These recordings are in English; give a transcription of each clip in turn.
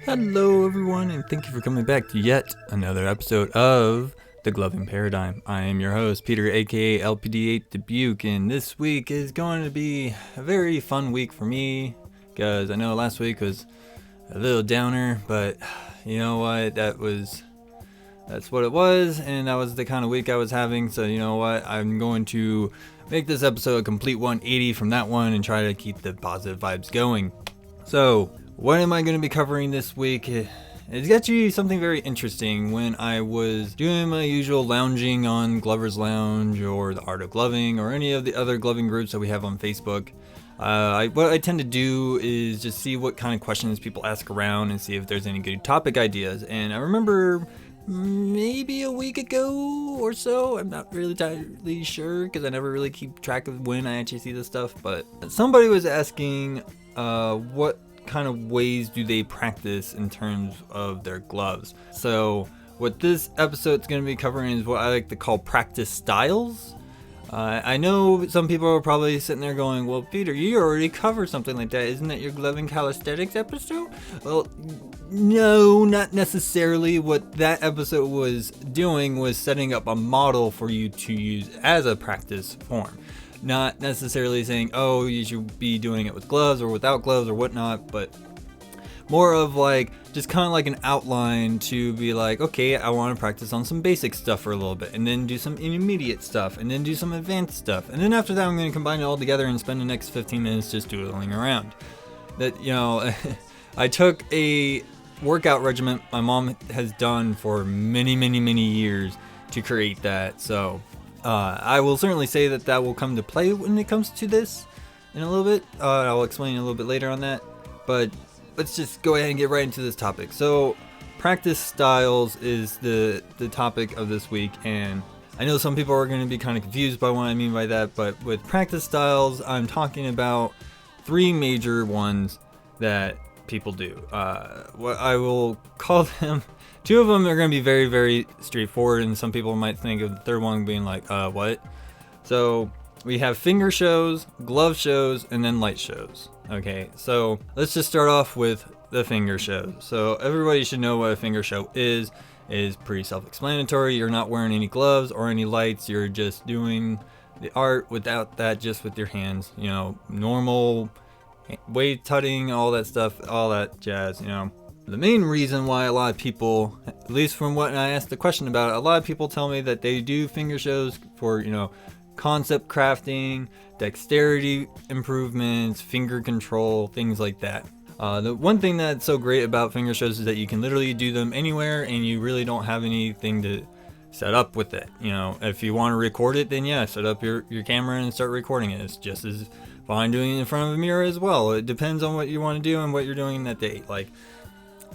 Hello everyone, and thank you for coming back to yet another episode of The Gloving Paradigm. I am your host, Peter, aka LPD8 Dubuque, and this week is going to be a very fun week for me, because I know last week was a little downer, but you know what, that's what it was, and that was the kind of week I was having, so you know what, I'm going to make this episode a complete 180 from that one and try to keep the positive vibes going. So, what am I going to be covering this week? It's actually something very interesting. When I was doing my usual lounging on Glover's Lounge or the Art of Gloving or any of the other gloving groups that we have on Facebook, what I tend to do is just see what kind of questions people ask around and see if there's any good topic ideas. And I remember maybe a week ago or so, I'm not really entirely sure because I never really keep track of when I actually see this stuff, but somebody was asking what kind of ways do they practice in terms of their gloves. So what this episode's going to be covering is what I like to call practice styles. I know some people are probably sitting there going, well, Peter, you already covered something like that. Isn't that your gloving calisthenics episode? Well, no, not necessarily. What that episode was doing was setting up a model for you to use as a practice form. Not necessarily saying, oh, you should be doing it with gloves or without gloves or whatnot, but more of like just kind of like an outline to be like, okay, I want to practice on some basic stuff for a little bit, and then do some intermediate stuff, and then do some advanced stuff, and then after that I'm going to combine it all together and spend the next 15 minutes just doodling around. That, you know, I took a workout regimen my mom has done for many years to create that, so I will certainly say that will come to play when it comes to this in a little bit. I'll explain a little bit later on that, but let's just go ahead and get right into this topic. So practice styles is the topic of this week, and I know some people are going to be kind of confused by what I mean by that, but with practice styles, I'm talking about three major ones that people do. What I will call them, two of them are going to be very straightforward, and some people might think of the third one being like, what? So we have finger shows, glove shows, and then light shows. Okay, so let's just start off with the finger show. So everybody should know what a finger show is. It is pretty self-explanatory. You're not wearing any gloves or any lights. You're just doing the art without that, just with your hands. You know, normal weight tutting, all that stuff, all that jazz, you know. The main reason why a lot of people, at least from what I asked the question about, a lot of people tell me that they do finger shows for, you know, concept crafting, dexterity improvements, finger control, things like that. The one thing that's so great about finger shows is that you can literally do them anywhere and you really don't have anything to set up with it. You know, if you want to record it, then yeah, set up your camera and start recording it. It's just as fine doing it in front of a mirror as well. It depends on what you want to do and what you're doing that day. Like,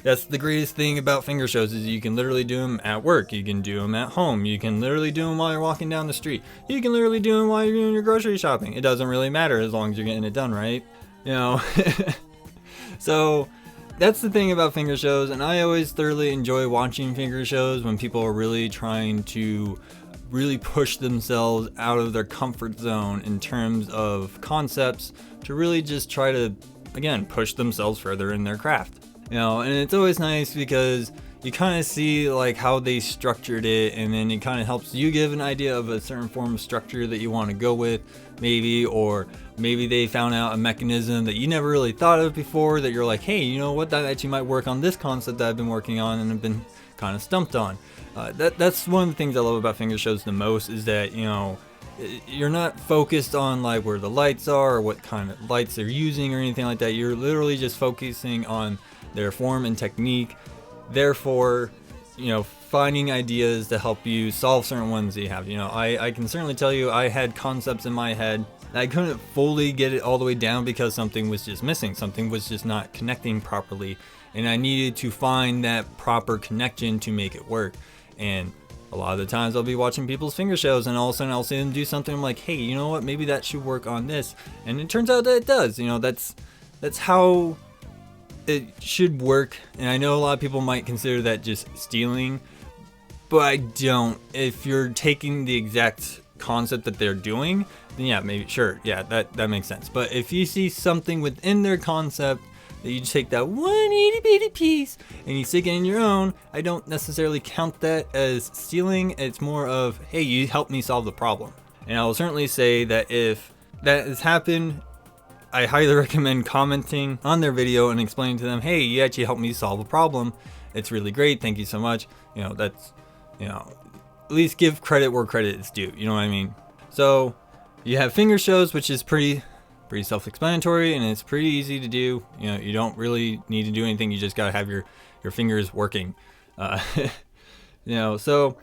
that's the greatest thing about finger shows is you can literally do them at work. You can do them at home. You can literally do them while you're walking down the street. You can literally do them while you're doing your grocery shopping. It doesn't really matter as long as you're getting it done, right? You know? So that's the thing about finger shows, and I always thoroughly enjoy watching finger shows when people are really trying to really push themselves out of their comfort zone in terms of concepts to really just try to, again, push themselves further in their craft. You know, and it's always nice because you kind of see like how they structured it, and then it kind of helps you give an idea of a certain form of structure that you want to go with, maybe, or maybe they found out a mechanism that you never really thought of before that you're like, hey, you know what, that actually might work on this concept that I've been working on and have been kind of stumped on. That's one of the things I love about finger shows the most, is that, you know, you're not focused on like where the lights are or what kind of lights they're using or anything like that. You're literally just focusing on their form and technique, therefore, you know, finding ideas to help you solve certain ones that you have. You know, I can certainly tell you I had concepts in my head that I couldn't fully get it all the way down because something was just missing, something was just not connecting properly, and I needed to find that proper connection to make it work. And a lot of the times I'll be watching people's finger shows and all of a sudden I'll see them do something, I'm like, hey, you know what, maybe that should work on this, and it turns out that it does. You know, that's how it should work. And I know a lot of people might consider that just stealing, but I don't. If you're taking the exact concept that they're doing, then yeah, maybe, sure, yeah, that makes sense. But if you see something within their concept that you take that one itty bitty piece and you stick it in your own, I don't necessarily count that as stealing. It's more of, hey, you helped me solve the problem. And I will certainly say that if that has happened, I highly recommend commenting on their video and explaining to them, hey, you actually helped me solve a problem. It's really great. Thank you so much. That's, at least give credit where credit is due. You know what I mean? So you have finger shows, which is pretty self-explanatory, and it's pretty easy to do. You don't really need to do anything. You just got to have your fingers working. So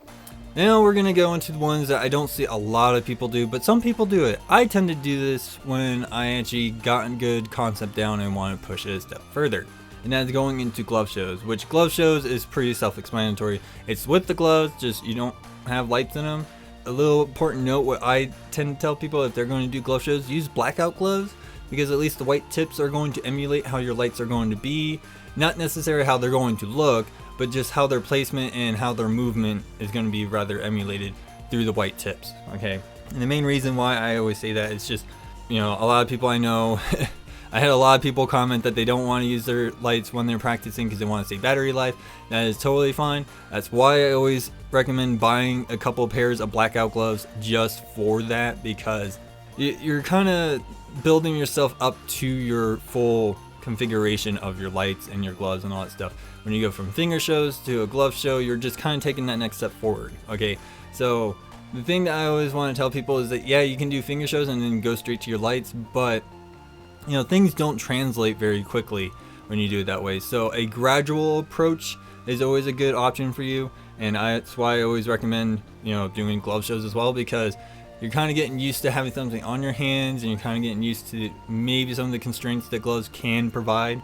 now we're going to go into the ones that I don't see a lot of people do, but some people do it. I tend to do this when I actually gotten good concept down and want to push it a step further. And that's going into glove shows, which glove shows is pretty self-explanatory. It's with the gloves, just you don't have lights in them. A little important note, what I tend to tell people if they're going to do glove shows, use blackout gloves, because at least the white tips are going to emulate how your lights are going to be. Not necessarily how they're going to look, but just how their placement and how their movement is going to be rather emulated through the white tips. Okay. And the main reason why I always say that is just, a lot of people I know, I had a lot of people comment that they don't want to use their lights when they're practicing because they want to save battery life. That is totally fine. That's why I always recommend buying a couple pairs of blackout gloves just for that, because you're kind of building yourself up to your full configuration of your lights and your gloves and all that stuff. When you go from finger shows to a glove show, you're just kind of taking that next step forward. Okay, so the thing that I always want to tell people is that, yeah, you can do finger shows and then go straight to your lights, but things don't translate very quickly when you do it that way. So a gradual approach is always a good option for you, and that's why I always recommend doing glove shows as well, because you're kind of getting used to having something on your hands, and you're kind of getting used to maybe some of the constraints that gloves can provide.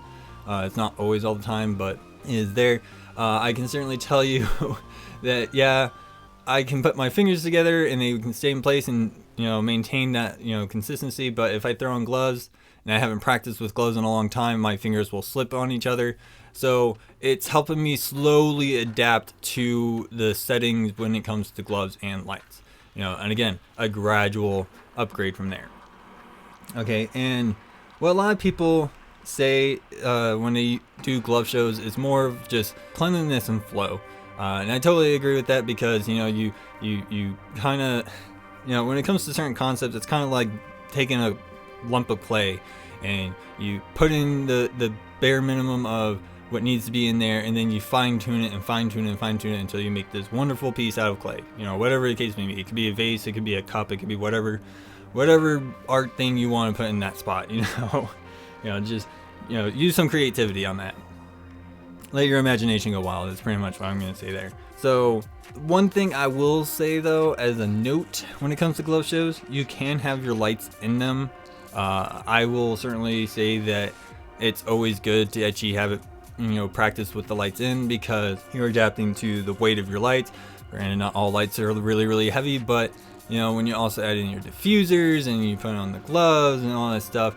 It's not always all the time, but it is there. I can certainly tell you that, yeah, I can put my fingers together and they can stay in place and maintain that consistency, but if I throw on gloves and I haven't practiced with gloves in a long time, my fingers will slip on each other. So it's helping me slowly adapt to the settings when it comes to gloves and lights. And again, a gradual upgrade from there. Okay, and what a lot of people say when they do glove shows is more of just cleanliness and flow. And I totally agree with that, because you kind of when it comes to certain concepts, it's kind of like taking a lump of clay and you put in the bare minimum of what needs to be in there, and then you fine tune it until you make this wonderful piece out of clay. Whatever the case may be. It could be a vase, it could be a cup, it could be whatever art thing you want to put in that spot. Just use some creativity on that. Let your imagination go wild. That's pretty much what I'm going to say there. So one thing I will say though, as a note, when it comes to glove shows, you can have your lights in them. I will certainly say that it's always good to actually have it, practice with the lights in, because you're adapting to the weight of your lights. Granted, not all lights are really, really heavy, but when you also add in your diffusers and you put on the gloves and all that stuff,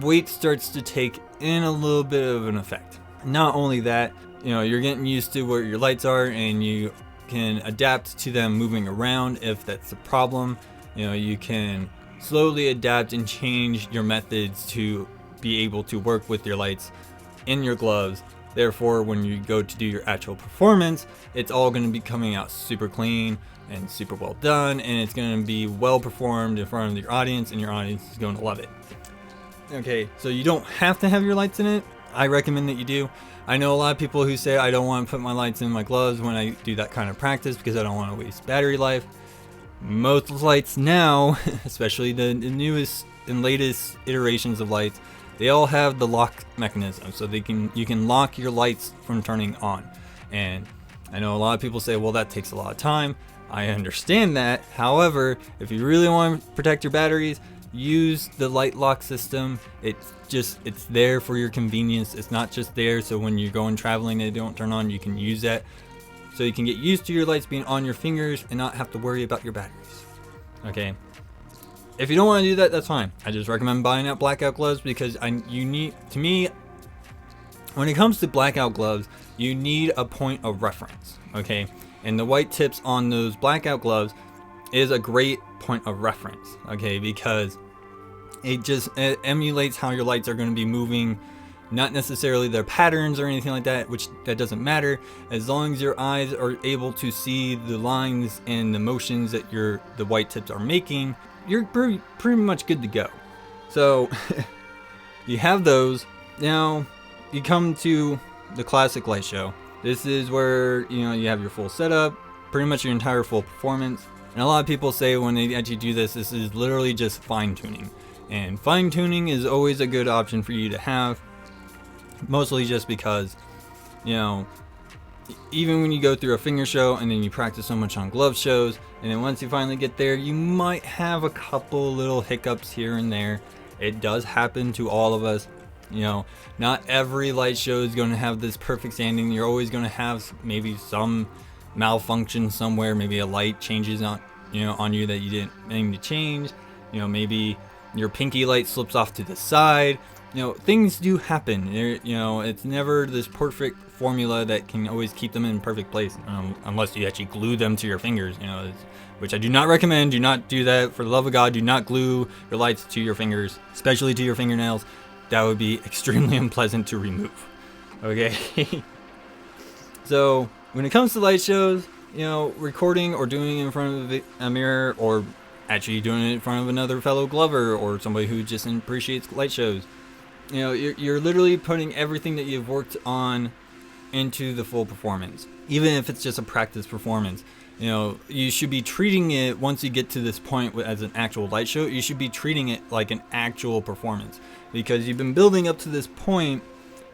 weight starts to take in a little bit of an effect. Not only that, you're getting used to where your lights are, and you can adapt to them moving around if that's the problem. You can slowly adapt and change your methods to be able to work with your lights in your gloves. Therefore, when you go to do your actual performance, it's all going to be coming out super clean and super well done, and it's going to be well performed in front of your audience, and your audience is going to love it. Okay, so you don't have to have your lights in it. I recommend that you do. I know a lot of people who say I don't want to put my lights in my gloves when I do that kind of practice because I don't want to waste battery life. Most lights now, especially the newest and latest iterations of lights, they all have the lock mechanism, so you can lock your lights from turning on. And I know a lot of people say, well, that takes a lot of time. I understand that. However, if you really want to protect your batteries, use the light lock system. It's there for your convenience. It's not just there so when you're going traveling they don't turn on. You can use that so you can get used to your lights being on your fingers and not have to worry about your batteries. Okay, if you don't want to do that, that's fine. I just recommend buying out blackout gloves, because when it comes to blackout gloves, you need a point of reference. Okay, and the white tips on those blackout gloves is a great point of reference. Okay, because it emulates how your lights are going to be moving not necessarily their patterns or anything like that, which that doesn't matter. As long as your eyes are able to see the lines and the motions that the white tips are making, you're pretty much good to go. So you have those. Now you come to the classic light show. This is where you have your full setup, pretty much your entire full performance. And a lot of people say when they actually do this is literally just fine tuning. And fine tuning is always a good option for you to have. Mostly just because, even when you go through a finger show and then you practice so much on glove shows, and then once you finally get there, you might have a couple little hiccups here and there. It does happen to all of us. Not every light show is going to have this perfect standing. You're always going to have maybe some malfunction somewhere. Maybe a light changes on you that you didn't mean to change. Maybe your pinky light slips off to the side. Things do happen. It's never this perfect formula that can always keep them in perfect place, unless you actually glue them to your fingers, which I do not recommend. Do not do that. For the love of God, do not glue your lights to your fingers, especially to your fingernails. That would be extremely unpleasant to remove. Okay. So when it comes to light shows, recording or doing it in front of a mirror, or actually doing it in front of another fellow glover or somebody who just appreciates light shows, you're literally putting everything that you've worked on into the full performance. Even if it's just a practice performance, you should be treating it, once you get to this point as an actual light show, you should be treating it like an actual performance, because you've been building up to this point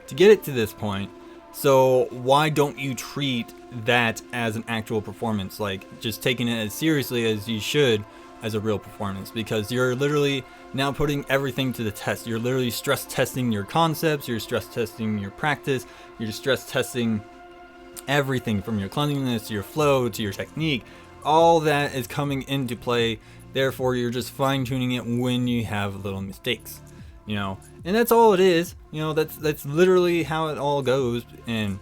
to get it to this point. So why don't you treat that as an actual performance, like just taking it as seriously as you should as a real performance? Because you're literally now putting everything to the test. You're literally stress testing your concepts, you're stress testing your practice, you're stress testing everything from your cleanliness to your flow to your technique. All that is coming into play. Therefore, you're just fine tuning it when you have little mistakes, and that's all it is. That's literally how it all goes. And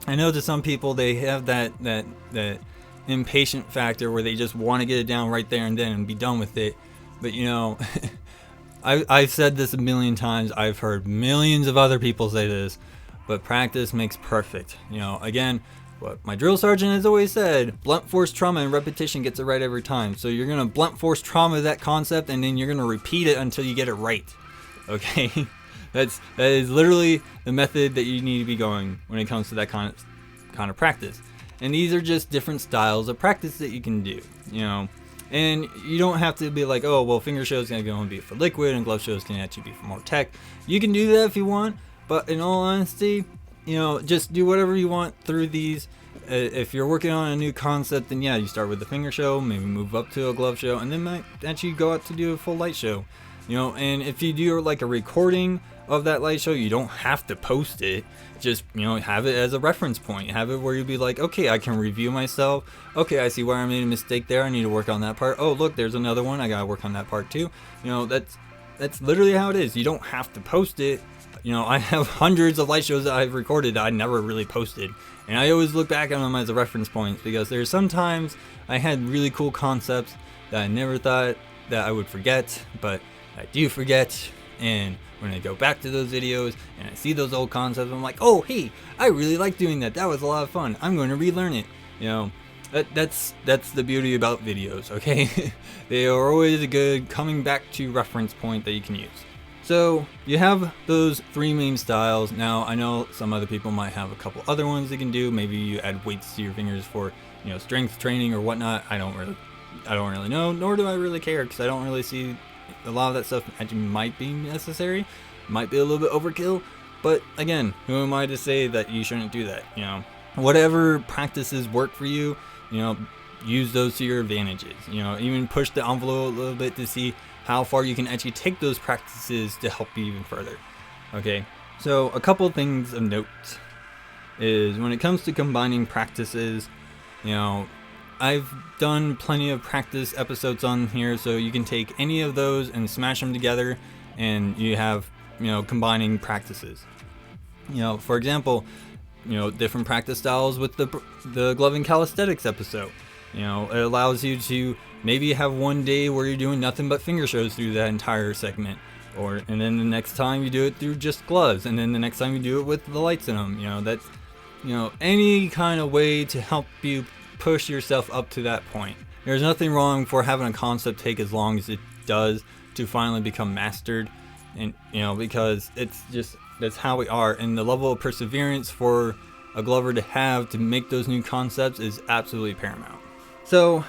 I know to some people, they have that impatient factor where they just want to get it down right there and then and be done with it. But I've said this a million times. I've heard millions of other people say this, but practice makes perfect. Again, what my drill sergeant has always said, blunt force trauma and repetition gets it right every time. So you're going to blunt force trauma that concept, and then you're going to repeat it until you get it right. Okay? That is literally the method that you need to be going when it comes to that kind of practice. And these are just different styles of practice that you can do, And you don't have to be like, oh, well, finger shows can only be for liquid and glove shows can actually be for more tech. You can do that if you want, but in all honesty, just do whatever you want through these. If you're working on a new concept, then yeah, you start with the finger show, maybe move up to a glove show, and then might actually go out to do a full light show. And if you do like a recording of that light show, you don't have to post it. Just have it as a reference point. Have it where you'll be like, okay, I can review myself. Okay, I see where I made a mistake there. I need to work on that part. Oh, look, there's another one. I gotta work on that part too. That's literally how it is. You don't have to post it. I have hundreds of light shows that I've recorded that I never really posted, and I always look back at them as a reference point, because there's sometimes I had really cool concepts that I never thought that I would forget, but I do forget. And when I go back to those videos and I see those old concepts, I'm like, oh, hey, I really like doing that. That was a lot of fun. I'm going to relearn it. That's the beauty about videos, okay? They are always a good coming back to reference point that you can use. So you have those three main styles. Now I know some other people might have a couple other ones they can do. Maybe you add weights to your fingers for strength training or whatnot. I don't really know, nor do I really care, because I don't really see a lot of that stuff actually might be necessary, might be a little bit overkill. But again, who am I to say that you shouldn't do that? Whatever practices work for you, use those to your advantages. Even push the envelope a little bit to see how far you can actually take those practices to help you even further. Okay, so a couple things of note is when it comes to combining practices, I've done plenty of practice episodes on here, so you can take any of those and smash them together, and you have, combining practices. For example, different practice styles with the gloving calisthenics episode. It allows you to maybe have one day where you're doing nothing but finger shows through that entire segment. And then the next time you do it through just gloves, and then the next time you do it with the lights in them. That's any kind of way to help you push yourself up to that point. There's nothing wrong for having a concept take as long as it does to finally become mastered, and because that's how we are, and the level of perseverance for a glover to have to make those new concepts is absolutely paramount. So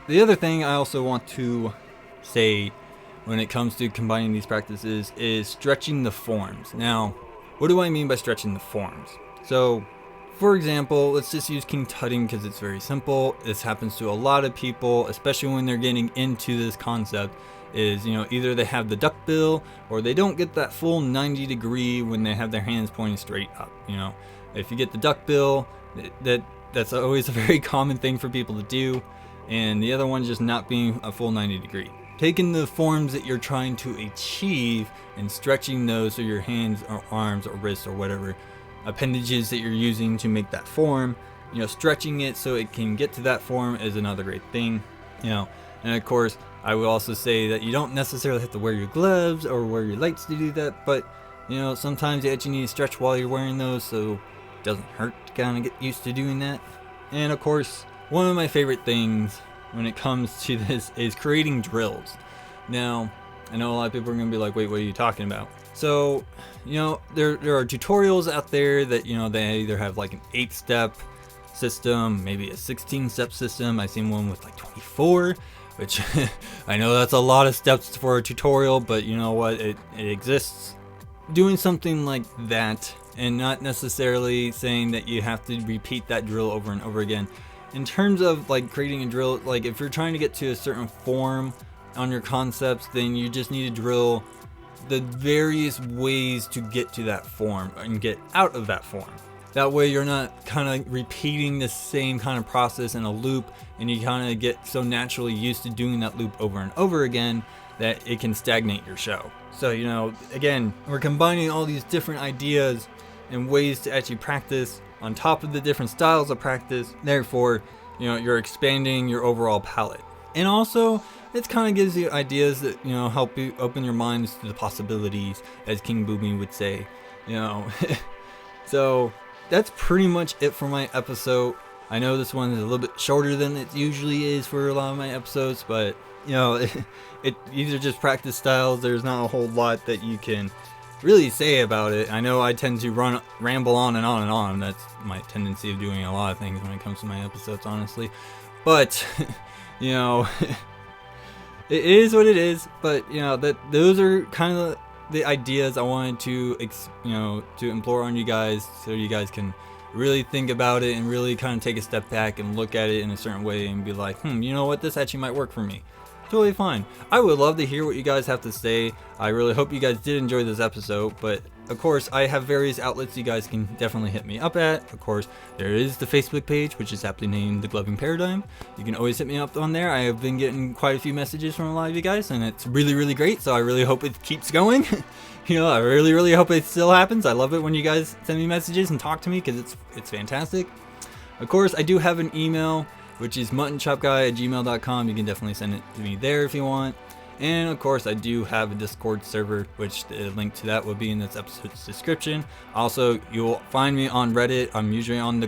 the other thing I also want to say when it comes to combining these practices is stretching the forms. Now, what do I mean by stretching the forms? So, for example, let's just use king tutting because it's very simple. This happens to a lot of people, especially when they're getting into this concept, is either they have the duck bill or they don't get that full 90 degree when they have their hands pointing straight up. If you get the duck bill, that's always a very common thing for people to do, and the other one just not being a full 90 degree. Taking the forms that you're trying to achieve and stretching those so your hands or arms or wrists or whatever appendages that you're using to make that form, stretching it so it can get to that form is another great thing. And of course, I would also say that you don't necessarily have to wear your gloves or wear your lights to do that, but sometimes you actually need to stretch while you're wearing those so it doesn't hurt to kind of get used to doing that. And of course, one of my favorite things when it comes to this is creating drills. Now, I know a lot of people are going to be like, wait, what are you talking about? So, there are tutorials out there that, they either have like an 8-step system, maybe a 16-step system. I've seen one with like 24, which I know that's a lot of steps for a tutorial, but you know what? It exists. Doing something like that, and not necessarily saying that you have to repeat that drill over and over again. In terms of like creating a drill, like if you're trying to get to a certain form on your concepts, then you just need to drill the various ways to get to that form and get out of that form. That way you're not kind of repeating the same kind of process in a loop, and you kind of get so naturally used to doing that loop over and over again that it can stagnate your show. So, again, we're combining all these different ideas and ways to actually practice on top of the different styles of practice. Therefore, you're expanding your overall palette. And also, it kind of gives you ideas that, help you open your minds to the possibilities, as King Boomy would say, So, that's pretty much it for my episode. I know this one is a little bit shorter than it usually is for a lot of my episodes, but, these are just practice styles. There's not a whole lot that you can really say about it. I know I tend to ramble on and on and on. That's my tendency of doing a lot of things when it comes to my episodes, honestly. But it is what it is. But those are kind of the ideas I wanted to to implore on you guys, so you guys can really think about it and really kind of take a step back and look at it in a certain way and be like, you know what, this actually might work for me. Totally fine. I would love to hear what you guys have to say. I really hope you guys did enjoy this episode, but of course I have various outlets you guys can definitely hit me up at. Of course, there is the Facebook page, which is aptly named The Gloving Paradigm. You can always hit me up on there. I have been getting quite a few messages from a lot of you guys, and it's really, really great, so I really hope it keeps going. I really, really hope it still happens. I love it when you guys send me messages and talk to me, because it's fantastic. Of course, I do have an email, which is muttonchopguy@gmail.com. You can definitely send it to me there if you want. And of course, I do have a Discord server, which the link to that will be in this episode's description. Also, you'll find me on Reddit. I'm usually on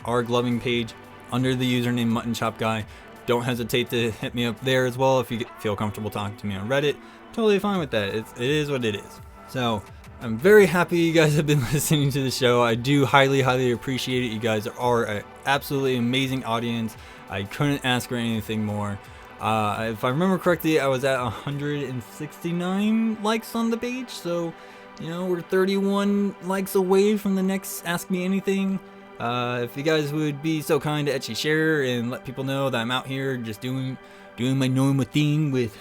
our gloving page under the username muttonchopguy. Don't hesitate to hit me up there as well if you feel comfortable talking to me on Reddit. Totally fine with that. It is what it is. So, I'm very happy you guys have been listening to the show. I do highly, highly appreciate it. You guys are an absolutely amazing audience. I couldn't ask for anything more. If I remember correctly, I was at 169 likes on the page. So, we're 31 likes away from the next Ask Me Anything. If you guys would be so kind to actually share and let people know that I'm out here just doing my normal thing with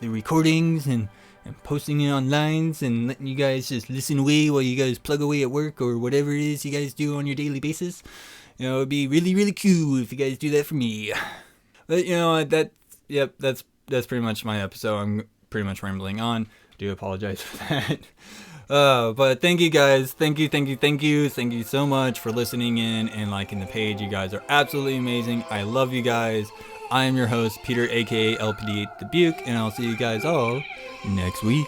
the recordings and posting it online and letting you guys just listen away while you guys plug away at work or whatever it is you guys do on your daily basis. It'd be really, really cool if you guys do that for me. But that's pretty much my episode. I'm pretty much rambling on. Do apologize for that. But thank you guys. Thank you so much for listening in and liking the page. You guys are absolutely amazing. I love you guys. I am your host, Peter, aka LPD8 the Buke, and I'll see you guys all next week.